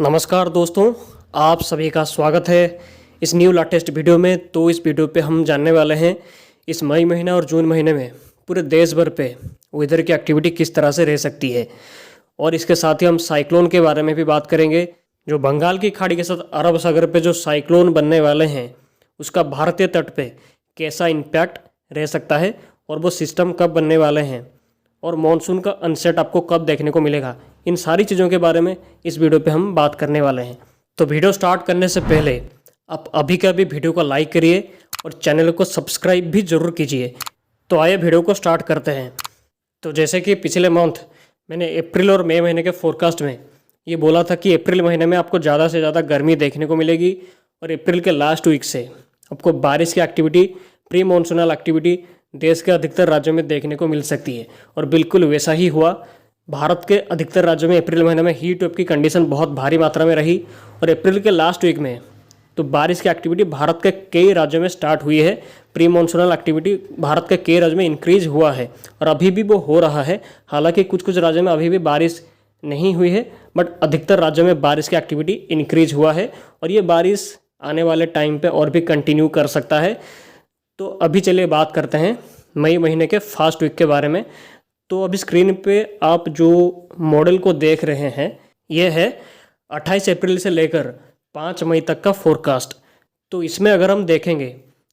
नमस्कार दोस्तों, आप सभी का स्वागत है इस न्यू लेटेस्ट वीडियो में। तो इस वीडियो पे हम जानने वाले हैं इस मई महीने और जून महीने में पूरे देश भर पे वेदर की एक्टिविटी किस तरह से रह सकती है। और इसके साथ ही हम साइक्लोन के बारे में भी बात करेंगे। जो बंगाल की खाड़ी के साथ अरब सागर पे जो साइक्लोन बनने वाले हैं उसका भारतीय तट पे कैसा इम्पैक्ट रह सकता है और वो सिस्टम कब बनने वाले हैं और मॉनसून का अनसेट आपको कब देखने को मिलेगा। इन सारी चीज़ों के बारे में इस वीडियो पे हम बात करने वाले हैं। तो वीडियो स्टार्ट करने से पहले आप अभी का भी वीडियो को लाइक करिए और चैनल को सब्सक्राइब भी ज़रूर कीजिए। तो आइए वीडियो को स्टार्ट करते हैं। तो जैसे कि पिछले मंथ मैंने अप्रैल और मई महीने के फोरकास्ट में ये बोला था कि अप्रैल महीने में आपको ज़्यादा से ज़्यादा गर्मी देखने को मिलेगी और अप्रैल के लास्ट वीक से आपको बारिश की एक्टिविटी, प्री मानसूनल एक्टिविटी देश के अधिकतर राज्यों में देखने को मिल सकती है। और बिल्कुल वैसा ही हुआ। भारत के अधिकतर राज्यों में अप्रैल महीने में हीट वेव की कंडीशन बहुत भारी मात्रा में रही और अप्रैल के लास्ट वीक में तो बारिश की एक्टिविटी भारत के कई राज्यों में स्टार्ट हुई है। प्री मानसूनल एक्टिविटी भारत के कई राज्यों में इंक्रीज हुआ है और अभी भी वो हो रहा है। हालांकि कुछ कुछ राज्यों में अभी भी बारिश नहीं हुई है, बट अधिकतर राज्यों में बारिश की एक्टिविटी इंक्रीज हुआ है और ये बारिश आने वाले टाइम पे और भी कंटिन्यू कर सकता है। तो अभी चलिए बात करते हैं मई महीने के फर्स्ट वीक के बारे में। तो अभी स्क्रीन पे आप जो मॉडल को देख रहे हैं ये है 28 अप्रैल से लेकर 5 मई तक का फोरकास्ट। तो इसमें अगर हम देखेंगे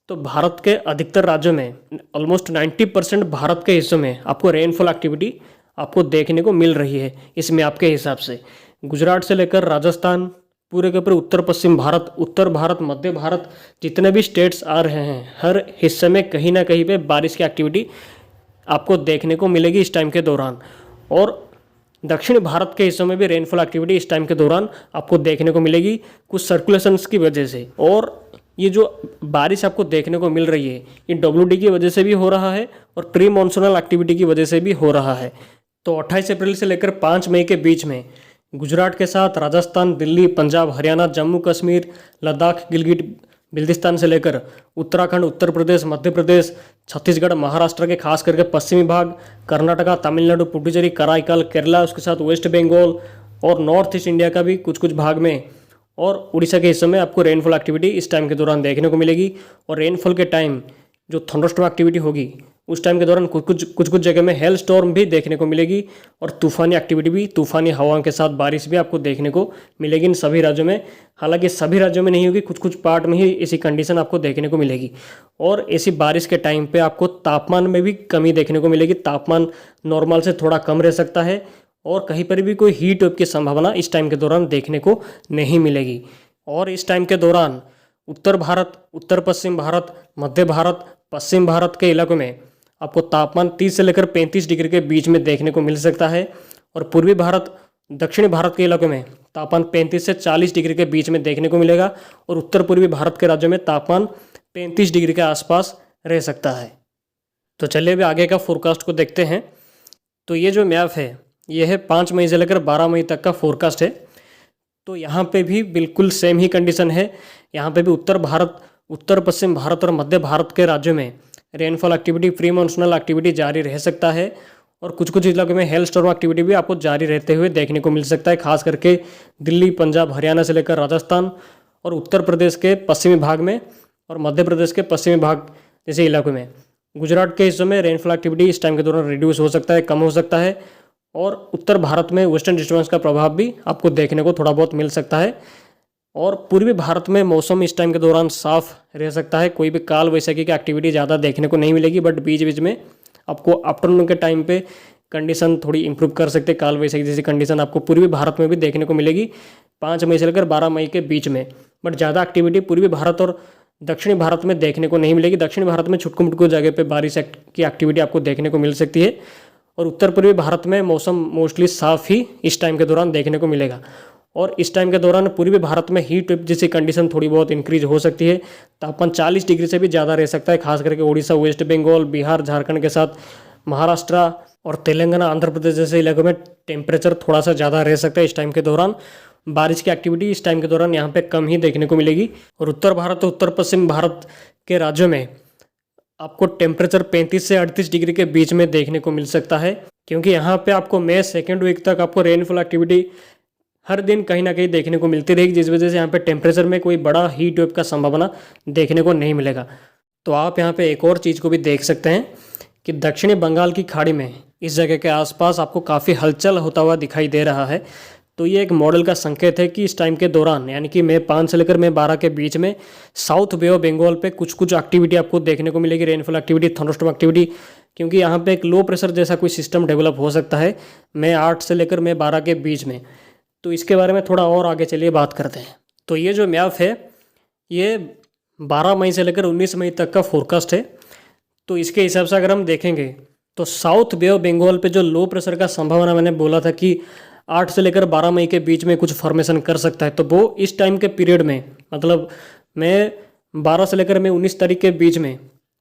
तो भारत के अधिकतर राज्यों में ऑलमोस्ट 90% भारत के हिस्सों में आपको रेनफॉल एक्टिविटी आपको देखने को मिल रही है। इसमें आपके हिसाब से गुजरात से लेकर राजस्थान, पूरे के पूरे उत्तर पश्चिम भारत, उत्तर भारत, मध्य भारत, जितने भी स्टेट्स आ रहे हैं हर हिस्से में कहीं ना कहीं पे बारिश की एक्टिविटी आपको देखने को मिलेगी इस टाइम के दौरान। और दक्षिण भारत के हिस्सों में भी रेनफॉल एक्टिविटी इस टाइम के दौरान आपको देखने को मिलेगी कुछ सर्कुलेशंस की वजह से। और ये जो बारिश आपको देखने को मिल रही है ये WD की वजह से भी हो रहा है और प्री मानसूनल एक्टिविटी की वजह से भी हो रहा है। तो 28 अप्रैल से लेकर 5 मई के बीच में गुजरात के साथ राजस्थान, दिल्ली, पंजाब, हरियाणा, जम्मू कश्मीर, लद्दाख, गिलगिट बिल्तिस्तान से लेकर उत्तराखंड, उत्तर प्रदेश, मध्य प्रदेश, छत्तीसगढ़, महाराष्ट्र के खास करके पश्चिमी भाग, कर्नाटका, तमिलनाडु, पुडुचेरी, कराईकल, केरला, उसके साथ वेस्ट बंगाल और नॉर्थ ईस्ट इंडिया का भी कुछ कुछ भाग में और उड़ीसा के हिस्सों में आपको रेनफॉल एक्टिविटी इस टाइम के दौरान देखने को मिलेगी। और रेनफॉल के टाइम जो थंडरस्टॉर्म एक्टिविटी होगी उस टाइम के दौरान कुछ जगह में हेल स्टॉर्म भी देखने को मिलेगी और तूफानी एक्टिविटी भी, तूफानी हवाओं के साथ बारिश भी आपको देखने को मिलेगी इन सभी राज्यों में। हालांकि सभी राज्यों में नहीं होगी, कुछ कुछ पार्ट में ही ऐसी कंडीशन आपको देखने को मिलेगी। और ऐसी बारिश के टाइम पे आपको तापमान में भी कमी देखने को मिलेगी। तापमान नॉर्मल से थोड़ा कम रह सकता है और कहीं पर भी कोई हीट वेव की संभावना इस टाइम के दौरान देखने को नहीं मिलेगी। और इस टाइम के दौरान उत्तर भारत, उत्तर पश्चिम भारत, मध्य भारत, पश्चिम भारत के इलाकों में आपको तापमान 30 से लेकर 35 डिग्री के बीच में देखने को मिल सकता है। और पूर्वी भारत, दक्षिणी भारत के इलाकों में तापमान 35 से 40 डिग्री के बीच में देखने को मिलेगा और उत्तर पूर्वी भारत के राज्यों में तापमान 35 डिग्री के आसपास रह सकता है। तो चलिए अभी आगे का फोरकास्ट को देखते हैं। तो ये जो मैप है ये है 5 मई से लेकर 12 मई तक का फोरकास्ट है। तो यहाँ पे भी बिल्कुल सेम ही कंडीशन है। यहाँ पे भी उत्तर भारत, उत्तर पश्चिम भारत और मध्य भारत के राज्यों में rainfall activity, pre monsoonal activity जारी रह सकता है और कुछ कुछ इलाकों में हेल स्टॉर्म एक्टिविटी भी आपको जारी रहते हुए देखने को मिल सकता है। खास करके दिल्ली, पंजाब, हरियाणा से लेकर राजस्थान और उत्तर प्रदेश के पश्चिमी भाग में और मध्य प्रदेश के पश्चिमी भाग जैसे इलाकों में। गुजरात के हिस्सों में रेनफॉल एक्टिविटी इस टाइम के दौरान रिड्यूस हो सकता है, कम हो सकता है। और उत्तर भारत में वेस्टर्न डिस्टर्बेंस का प्रभाव भी आपको देखने को थोड़ा बहुत मिल सकता है। और पूर्वी भारत में मौसम इस टाइम के दौरान साफ रह सकता है, कोई भी काल वैसाखी की एक्टिविटी ज़्यादा देखने को नहीं मिलेगी। बट बीच बीच में आपको आफ्टरनून के टाइम पे कंडीशन थोड़ी इंप्रूव कर सकते हैं। काल वैसाखी जैसी कंडीशन आपको पूर्वी भारत में भी देखने को मिलेगी 5 मई से लेकर 12 मई के बीच में। बट ज़्यादा एक्टिविटी पूर्वी भारत और दक्षिणी भारत में देखने को नहीं मिलेगी। दक्षिण भारत में छुटकू मुटकू जगह पे बारिश की एक्टिविटी आपको देखने को मिल सकती है और उत्तर पूर्वी भारत में मौसम मोस्टली साफ ही इस टाइम के दौरान देखने को मिलेगा। और इस टाइम के दौरान पूर्वी भारत में हीट वेव जैसी कंडीशन थोड़ी बहुत इंक्रीज हो सकती है। तापमान 40 डिग्री से भी ज़्यादा रह सकता है। खास करके उड़ीसा, वेस्ट बंगाल, बिहार, झारखंड के साथ महाराष्ट्र और तेलंगाना, आंध्र प्रदेश जैसे इलाकों में टेम्परेचर थोड़ा सा ज़्यादा रह सकता है इस टाइम के दौरान। बारिश की एक्टिविटी इस टाइम के दौरान यहाँ पे कम ही देखने को मिलेगी। और उत्तर भारत और उत्तर पश्चिम भारत के राज्यों में आपको टेम्परेचर 35 से 38 डिग्री के बीच में देखने को मिल सकता है, क्योंकि यहाँ पे आपको मई सेकेंड वीक तक आपको रेनफॉल एक्टिविटी हर दिन कहीं ना कहीं देखने को मिलती रहेगी, जिस वजह से यहाँ पे टेम्परेचर में कोई बड़ा हीट वेव का संभावना देखने को नहीं मिलेगा। तो आप यहाँ पे एक और चीज़ को भी देख सकते हैं कि दक्षिणी बंगाल की खाड़ी में इस जगह के आसपास आपको काफ़ी हलचल होता हुआ दिखाई दे रहा है। तो ये एक मॉडल का संकेत है कि इस टाइम के दौरान, यानी कि मई 5 से लेकर मई 12 के बीच में साउथ बे ऑफ बंगाल पे कुछ कुछ एक्टिविटी आपको देखने को मिलेगी, रेनफॉल एक्टिविटी, थंडरस्टॉर्म एक्टिविटी, क्योंकि यहाँ पे एक लो प्रेशर जैसा कोई सिस्टम डेवलप हो सकता है मई 8 से लेकर मई 12 के बीच में। तो इसके बारे में थोड़ा और आगे चलिए बात करते हैं। तो ये जो मैप है ये 12 मई से लेकर 19 मई तक का फोरकास्ट है। तो इसके हिसाब से अगर हम देखेंगे तो साउथ बे ऑफ बंगाल पे जो लो प्रेशर का संभावना मैंने बोला था कि 8 से लेकर 12 मई के बीच में कुछ फॉर्मेशन कर सकता है, तो वो इस टाइम के पीरियड में, मतलब मैं 12 से लेकर मैं 19 तारीख के बीच में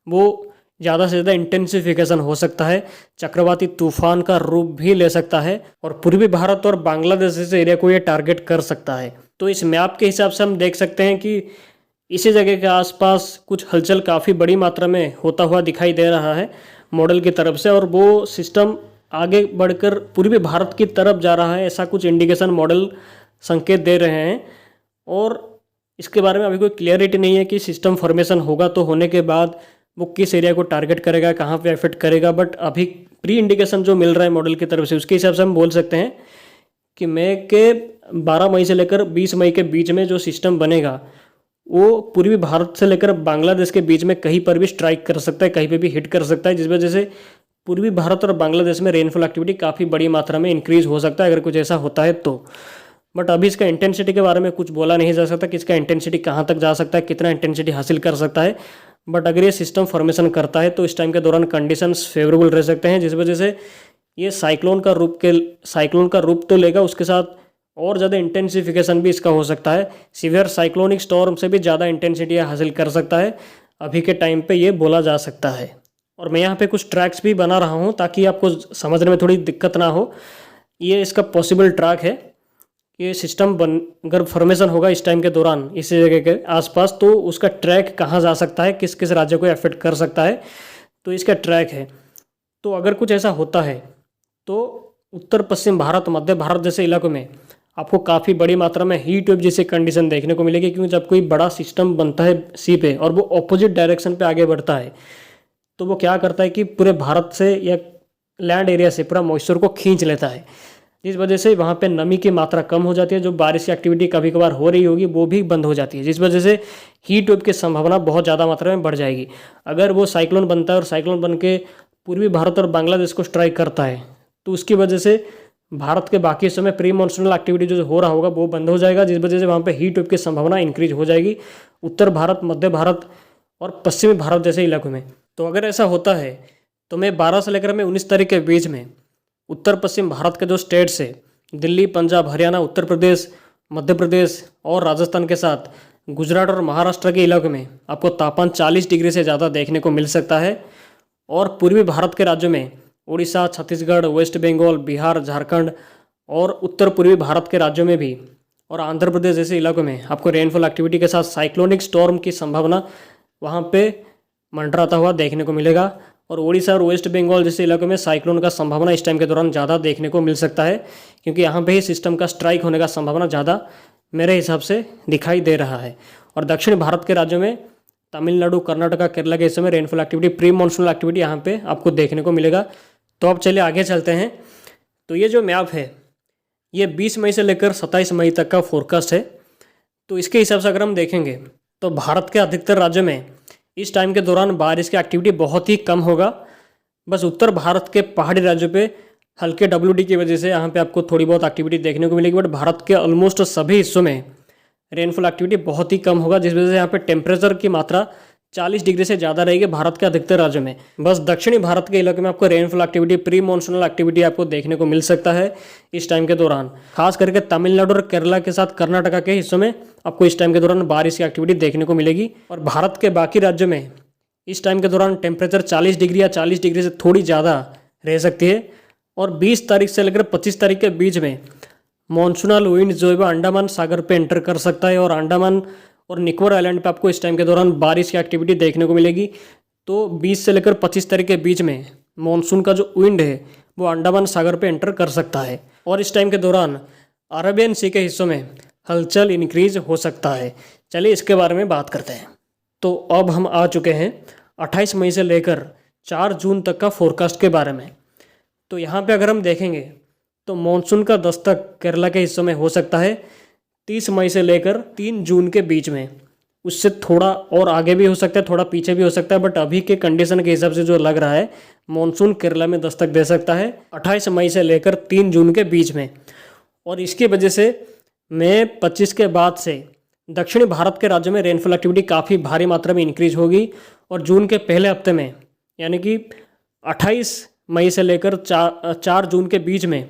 वो ज़्यादा से ज़्यादा इंटेंसिफिकेशन हो सकता है, चक्रवाती तूफान का रूप भी ले सकता है और पूर्वी भारत और बांग्लादेश जैसे एरिया को ये टारगेट कर सकता है। तो इस मैप के हिसाब से हम देख सकते हैं कि इसी जगह के आसपास कुछ हलचल काफ़ी बड़ी मात्रा में होता हुआ दिखाई दे रहा है मॉडल की तरफ से, और वो सिस्टम आगे बढ़कर पूर्वी भारत की तरफ जा रहा है, ऐसा कुछ इंडिकेशन मॉडल संकेत दे रहे हैं। और इसके बारे में अभी कोई क्लियरिटी नहीं है कि सिस्टम फॉर्मेशन होगा तो होने के बाद वो किस एरिया को टारगेट करेगा, कहाँ पे इफेक्ट करेगा, बट अभी प्री इंडिकेशन जो मिल रहा है मॉडल की तरफ से उसके हिसाब से हम बोल सकते हैं कि मई के 12 मई से लेकर 20 मई के बीच में जो सिस्टम बनेगा वो पूर्वी भारत से लेकर बांग्लादेश के बीच में कहीं पर भी स्ट्राइक कर सकता है, कहीं पर भी हिट कर सकता है, जिस वजह से पूर्वी भारत और बांग्लादेश में रेनफॉल एक्टिविटी काफ़ी बड़ी मात्रा में इंक्रीज हो सकता है अगर कुछ ऐसा होता है तो। बट अभी इसका इंटेंसिटी के बारे में कुछ बोला नहीं जा सकता कि इसका इंटेंसिटी कहाँ तक जा सकता है, कितना इंटेंसिटी हासिल कर सकता है। बट अगर ये सिस्टम फॉर्मेशन करता है तो इस टाइम के दौरान कंडीशंस फेवरेबल रह सकते हैं, जिस वजह से ये साइक्लोन का रूप तो लेगा, उसके साथ और ज़्यादा इंटेंसिफिकेशन भी इसका हो सकता है, सीवियर साइक्लोनिक स्टॉर्म से भी ज़्यादा इंटेंसिटी हासिल कर सकता है अभी के टाइम पे ये बोला जा सकता है। और मैं यहाँ पे कुछ ट्रैक्स भी बना रहा हूँ ताकि आपको समझने में थोड़ी दिक्कत ना हो। ये इसका पॉसिबल ट्रैक है, ये सिस्टम अगर फॉर्मेशन होगा इस टाइम के दौरान इस जगह के आसपास तो उसका ट्रैक कहाँ जा सकता है, किस किस राज्य को अफेक्ट कर सकता है, तो इसका ट्रैक है। तो अगर कुछ ऐसा होता है तो उत्तर पश्चिम भारत, मध्य भारत जैसे इलाकों में आपको काफ़ी बड़ी मात्रा में हीट वेव जैसी कंडीशन देखने को मिलेगी, क्योंकि जब कोई बड़ा सिस्टम बनता है सी पे और वो ऑपोजिट डायरेक्शन पे आगे बढ़ता है तो वो क्या करता है कि पूरे भारत से या लैंड एरिया से पूरा मॉइस्चर को खींच लेता है, जिस वजह से वहाँ पे नमी की मात्रा कम हो जाती है, जो बारिश की एक्टिविटी कभी कभार हो रही होगी वो भी बंद हो जाती है, जिस वजह से हीट वेव की संभावना बहुत ज़्यादा मात्रा में बढ़ जाएगी। अगर वो साइक्लोन बनता है और साइक्लोन बन के पूर्वी भारत और बांग्लादेश को स्ट्राइक करता है तो उसकी वजह से भारत के बाकी हिस्सों में प्री मॉनसूनल एक्टिविटी जो हो रहा होगा वो बंद हो जाएगा, जिस वजह से वहाँ पे हीट वेव की संभावना इंक्रीज हो जाएगी उत्तर भारत, मध्य भारत और पश्चिमी भारत जैसे इलाकों में। तो अगर ऐसा होता है तो मैं 12 से लेकर मैं 19 तारीख के बीच में उत्तर पश्चिम भारत के जो स्टेट्स है, दिल्ली, पंजाब, हरियाणा, उत्तर प्रदेश, मध्य प्रदेश और राजस्थान के साथ गुजरात और महाराष्ट्र के इलाकों में आपको तापमान 40 डिग्री से ज़्यादा देखने को मिल सकता है। और पूर्वी भारत के राज्यों में उड़ीसा, छत्तीसगढ़, वेस्ट बंगाल, बिहार, झारखंड और उत्तर पूर्वी भारत के राज्यों में भी और आंध्र प्रदेश जैसे इलाकों में आपको रेनफॉल एक्टिविटी के साथ साइक्लोनिक स्टॉर्म की संभावना वहाँ पे मंडराता हुआ देखने को मिलेगा। और उड़ीसा और वेस्ट बंगाल जैसे इलाकों में साइक्लोन का संभावना इस टाइम के दौरान ज़्यादा देखने को मिल सकता है, क्योंकि यहाँ पे ही सिस्टम का स्ट्राइक होने का संभावना ज़्यादा मेरे हिसाब से दिखाई दे रहा है। और दक्षिण भारत के राज्यों में तमिलनाडु, कर्नाटका, केरला के हिस्सों में rainfall activity, pre monsoonal activity यहाँ पे आपको देखने को मिलेगा। तो अब चलिए आगे चलते हैं। तो ये जो मैप है ये 20 मई से लेकर 27 मई तक का फोरकास्ट है। तो इसके हिसाब से अगर हम देखेंगे तो भारत के अधिकतर राज्यों में इस टाइम के दौरान बारिश की एक्टिविटी बहुत ही कम होगा। बस उत्तर भारत के पहाड़ी राज्यों पे हल्के WD की वजह से यहाँ पे आपको थोड़ी बहुत एक्टिविटी देखने को मिलेगी, बट भारत के ऑलमोस्ट सभी हिस्सों में रेनफॉल एक्टिविटी बहुत ही कम होगा, जिस वजह से यहाँ पे टेम्परेचर की मात्रा 40 डिग्री से ज़्यादा रहेगी भारत के अधिकतर राज्यों में। बस दक्षिणी भारत के इलाके में आपको rainfall activity, pre monsoonal activity आपको देखने को मिल सकता है इस टाइम के दौरान। खास करके तमिलनाडु और केरला के साथ कर्नाटका के हिस्सों में आपको इस टाइम के दौरान बारिश की एक्टिविटी देखने को मिलेगी। और भारत के बाकी राज्यों में इस टाइम के दौरान टेम्परेचर 40 डिग्री या 40 डिग्री से थोड़ी ज़्यादा रह सकती है। और 20 तारीख से लेकर 25 तारीख के बीच में मॉनसूनल विंड जो है वो अंडमान सागर पे एंटर कर सकता है, और अंडमान और निकोबार आइलैंड पे आपको इस टाइम के दौरान बारिश की एक्टिविटी देखने को मिलेगी। तो 20 से लेकर 25 तारीख के बीच में मॉनसून का जो विंड है वो अंडमान सागर पे एंटर कर सकता है। और इस टाइम के दौरान अरेबियन सी के हिस्सों में हलचल इंक्रीज हो सकता है। चलिए इसके बारे में बात करते हैं। तो अब हम आ चुके हैं 28 मई से लेकर 4 जून तक का फोरकास्ट के बारे में। तो यहाँ पे अगर हम देखेंगे तो मानसून का दस्तक केरला के हिस्सों में हो सकता है 30 मई से लेकर 3 जून के बीच में। उससे थोड़ा और आगे भी हो सकता है, थोड़ा पीछे भी हो सकता है, बट अभी के कंडीशन के हिसाब से जो लग रहा है मानसून केरला में दस्तक दे सकता है 28 मई से लेकर 3 जून के बीच में। और इसकी वजह से मई 25 के बाद से दक्षिणी भारत के राज्यों में रेनफॉल एक्टिविटी काफ़ी भारी मात्रा में इंक्रीज होगी। और जून के पहले हफ्ते में यानी कि 28 मई से लेकर 4 जून के बीच में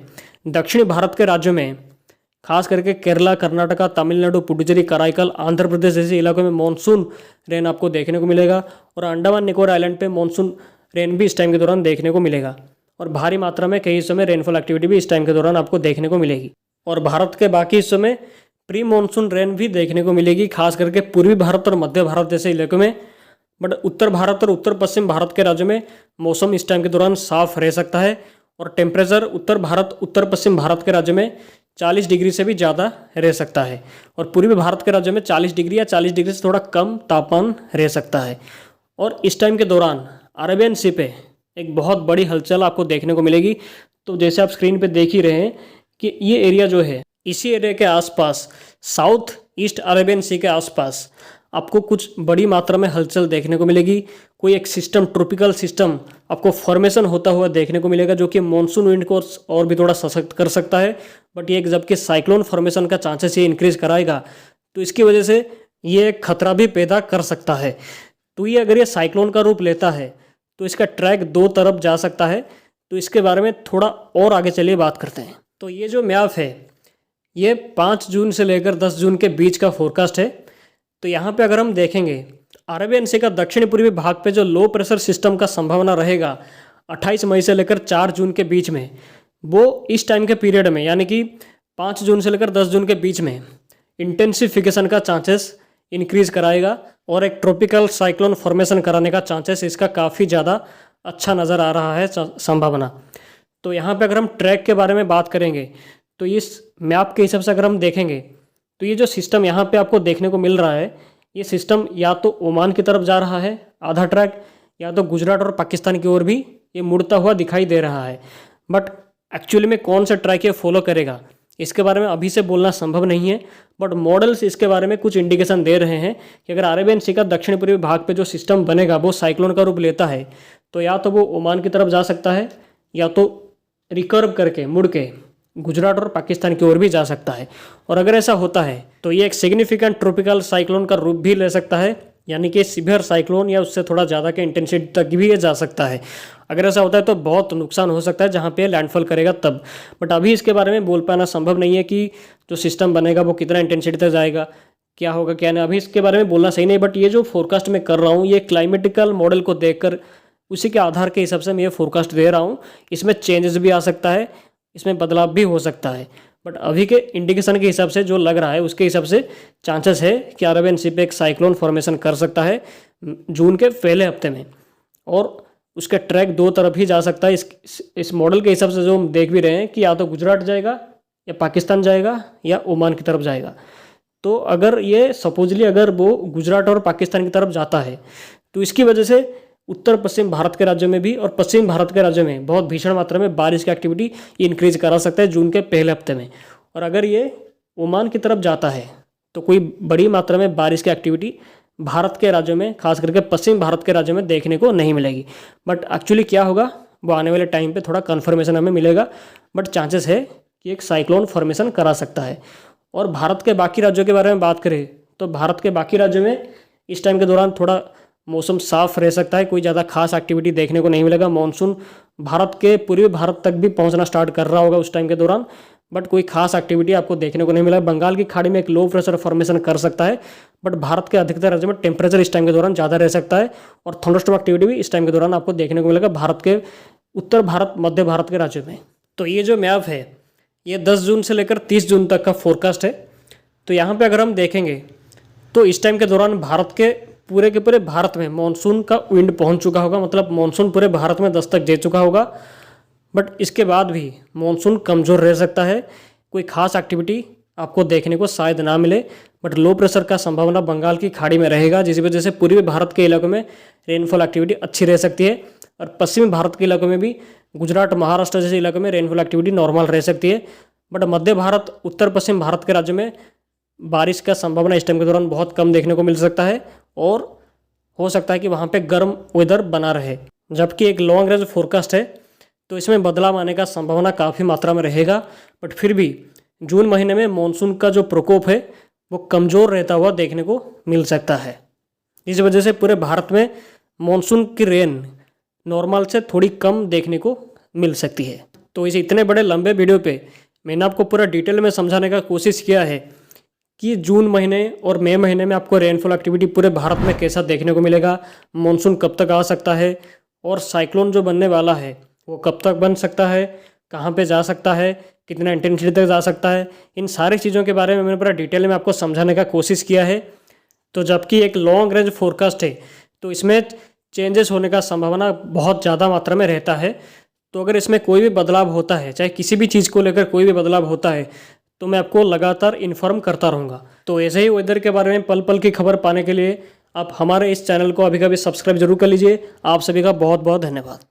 दक्षिणी भारत के राज्यों में खास करके केरला, कर्नाटका, तमिलनाडु, पुडुचेरी, कराईकल, आंध्र प्रदेश जैसे इलाकों में मानसून रेन आपको देखने को मिलेगा। और अंडमान निकोबार आइलैंड पे मानसून रेन भी इस टाइम के दौरान देखने को मिलेगा। और भारी मात्रा में कई हिस्सों में रेनफॉल एक्टिविटी भी इस टाइम के दौरान आपको देखने को मिलेगी। और भारत के बाकी हिस्सों में प्री मानसून रेन भी देखने को मिलेगी, खास करके पूर्वी भारत और मध्य भारत जैसे इलाकों में। बट उत्तर भारत और उत्तर पश्चिम भारत के राज्यों में मौसम इस टाइम के दौरान साफ रह सकता है। और टेम्परेचर उत्तर भारत, उत्तर पश्चिम भारत के राज्यों में 40 डिग्री से भी ज़्यादा रह सकता है। और पूर्वी भारत के राज्यों में 40 डिग्री या 40 डिग्री से थोड़ा कम तापमान रह सकता है। और इस टाइम के दौरान अरेबियन सी पे एक बहुत बड़ी हलचल आपको देखने को मिलेगी। तो जैसे आप स्क्रीन पे देख ही रहे हैं कि ये एरिया जो है, इसी एरिया के आसपास साउथ ईस्ट अरेबियन सी के आसपास आपको कुछ बड़ी मात्रा में हलचल देखने को मिलेगी। कोई एक सिस्टम, ट्रॉपिकल सिस्टम आपको फॉर्मेशन होता हुआ देखने को मिलेगा, जो कि मानसून विंड को और भी थोड़ा सशक्त कर सकता है। बट ये जबकि साइक्लोन फॉर्मेशन का चांसेस ये इंक्रीज कराएगा, तो इसकी वजह से ये एक खतरा भी पैदा कर सकता है। तो ये अगर ये साइक्लोन का रूप लेता है तो इसका ट्रैक 2 तरफ जा सकता है। तो इसके बारे में थोड़ा और आगे चलिए बात करते हैं। तो ये जो मैप है ये 5 जून से लेकर 10 जून के बीच का फोरकास्ट है। तो यहाँ पे अगर हम देखेंगे अरेबियन सी का दक्षिण पूर्वी भाग पे जो लो प्रेशर सिस्टम का संभावना रहेगा 28 मई से लेकर 4 जून के बीच में, वो इस टाइम के पीरियड में यानी कि 5 जून से लेकर 10 जून के बीच में इंटेंसिफिकेशन का चांसेस इंक्रीज कराएगा। और एक ट्रॉपिकल साइक्लोन फॉर्मेशन कराने का चांसेस इसका काफ़ी ज़्यादा अच्छा नज़र आ रहा है संभावना। तो यहाँ पे अगर हम ट्रैक के बारे में बात करेंगे तो इस मैप के हिसाब से अगर हम देखेंगे तो ये जो सिस्टम यहाँ पे आपको देखने को मिल रहा है, ये सिस्टम या तो ओमान की तरफ जा रहा है आधा ट्रैक, या तो गुजरात और पाकिस्तान की ओर भी ये मुड़ता हुआ दिखाई दे रहा है। बट एक्चुअली में कौन सा ट्रैक ये फॉलो करेगा इसके बारे में अभी से बोलना संभव नहीं है। बट मॉडल्स इसके बारे में कुछ इंडिकेशन दे रहे हैं कि अगर अरेबियन सी का दक्षिण पूर्वी भाग पे जो सिस्टम बनेगा वो साइक्लोन का रूप लेता है, तो या तो वो ओमान की तरफ जा सकता है या तो रिकर्व करके मुड़ के गुजरात और पाकिस्तान की ओर भी जा सकता है। और अगर ऐसा होता है तो ये एक सिग्निफिकेंट ट्रॉपिकल साइक्लोन का रूप भी ले सकता है, यानी कि सीवियर साइक्लोन या उससे थोड़ा ज़्यादा के इंटेंसिटी तक भी ये जा सकता है। अगर ऐसा होता है तो बहुत नुकसान हो सकता है जहाँ पे लैंडफॉल करेगा तब। बट अभी इसके बारे में बोल पाना संभव नहीं है कि जो सिस्टम बनेगा वो कितना इंटेंसिटी तक जाएगा, क्या होगा क्या नहीं, अभी इसके बारे में बोलना सही नहीं। बट ये जो फोरकास्ट मैं कर रहा हूँ ये क्लाइमेटिकल मॉडल को देखकर उसी के आधार के हिसाब से मैं ये फोरकास्ट दे रहा हूँ। इसमें चेंजेस भी आ सकता है, इसमें बदलाव भी हो सकता है। बट अभी के इंडिकेशन के हिसाब से जो लग रहा है उसके हिसाब से चांसेस है कि अरेबियन सी पे एक साइक्लोन फॉर्मेशन कर सकता है जून के पहले हफ्ते में। और उसका ट्रैक 2 तरफ ही जा सकता है। इस मॉडल के हिसाब से जो हम देख भी रहे हैं कि या तो गुजरात जाएगा या पाकिस्तान जाएगा या ओमान की तरफ जाएगा। तो अगर ये सपोजली अगर वो गुजरात और पाकिस्तान की तरफ जाता है तो इसकी वजह से उत्तर पश्चिम भारत के राज्यों में भी और पश्चिम भारत के राज्यों में बहुत भीषण मात्रा में बारिश की एक्टिविटी इंक्रीज करा सकता है जून के पहले हफ्ते में। और अगर ये ओमान की तरफ जाता है तो कोई बड़ी मात्रा में बारिश की एक्टिविटी भारत के राज्यों में, खास करके पश्चिम भारत के राज्यों में देखने को नहीं मिलेगी। बट एक्चुअली क्या होगा वो आने वाले टाइम पे थोड़ा कन्फर्मेशन हमें मिलेगा। बट चांसेस है कि एक साइक्लोन फॉर्मेशन करा सकता है। और भारत के बाकी राज्यों के बारे में बात करें तो भारत के बाकी राज्यों में इस टाइम के दौरान थोड़ा मौसम साफ रह सकता है, कोई ज़्यादा खास एक्टिविटी देखने को नहीं मिलेगा। मानसून भारत के पूर्वी भारत तक भी पहुंचना स्टार्ट कर रहा होगा उस टाइम के दौरान, बट कोई खास एक्टिविटी आपको देखने को नहीं मिला। बंगाल की खाड़ी में एक लो प्रेशर फॉर्मेशन कर सकता है, बट भारत के अधिकतर राज्यों में टेम्परेचर इस टाइम के दौरान ज़्यादा रह सकता है। और थंडरस्टॉर्म एक्टिविटी भी इस टाइम के दौरान आपको देखने को मिलेगा भारत के उत्तर भारत, मध्य भारत के राज्यों में। तो ये जो मैप है ये 10 जून से लेकर 30 जून तक का फोरकास्ट है। तो यहाँ पे अगर हम देखेंगे तो इस टाइम के दौरान भारत के पूरे भारत में मानसून का विंड पहुंच चुका होगा, मतलब मानसून पूरे भारत में दस्तक दे चुका होगा। बट इसके बाद भी मानसून कमज़ोर रह सकता है, कोई खास एक्टिविटी आपको देखने को शायद ना मिले, बट लो प्रेशर का संभावना बंगाल की खाड़ी में रहेगा, जिस वजह से पूर्वी भारत के इलाकों में रेनफॉल एक्टिविटी अच्छी रह सकती है और पश्चिमी भारत के इलाकों में भी गुजरात महाराष्ट्र जैसे इलाकों में रेनफॉल एक्टिविटी नॉर्मल रह सकती है। बट मध्य भारत उत्तर पश्चिम भारत के राज्यों में बारिश का संभावना इस टाइम के दौरान बहुत कम देखने को मिल सकता है और हो सकता है कि वहाँ पे गर्म वेदर बना रहे। जबकि एक लॉन्ग रेंज फोरकास्ट है तो इसमें बदलाव आने का संभावना काफ़ी मात्रा में रहेगा, बट फिर भी जून महीने में मानसून का जो प्रकोप है वो कमज़ोर रहता हुआ देखने को मिल सकता है। इस वजह से पूरे भारत में मानसून की रेन नॉर्मल से थोड़ी कम देखने को मिल सकती है। तो इस इतने बड़े लंबे वीडियो पे मैंने आपको पूरा डिटेल में समझाने का कोशिश किया है कि जून महीने और मई महीने में आपको रेनफॉल एक्टिविटी पूरे भारत में कैसा देखने को मिलेगा, मानसून कब तक आ सकता है और साइक्लोन जो बनने वाला है वो कब तक बन सकता है, कहाँ पे जा सकता है, कितना इंटेंसिटी तक जा सकता है। इन सारी चीज़ों के बारे में मैंने पूरा डिटेल में आपको समझाने का कोशिश किया है। तो जबकि एक लॉन्ग रेंज फोरकास्ट है तो इसमें चेंजेस होने का संभावना बहुत ज़्यादा मात्रा में रहता है। तो अगर इसमें कोई भी बदलाव होता है, चाहे किसी भी चीज़ को लेकर कोई भी बदलाव होता है, तो मैं आपको लगातार इन्फॉर्म करता रहूँगा। तो ऐसे ही वेदर के बारे में पल पल की खबर पाने के लिए आप हमारे इस चैनल को अभी कभी सब्सक्राइब जरूर कर लीजिए। आप सभी का बहुत बहुत धन्यवाद।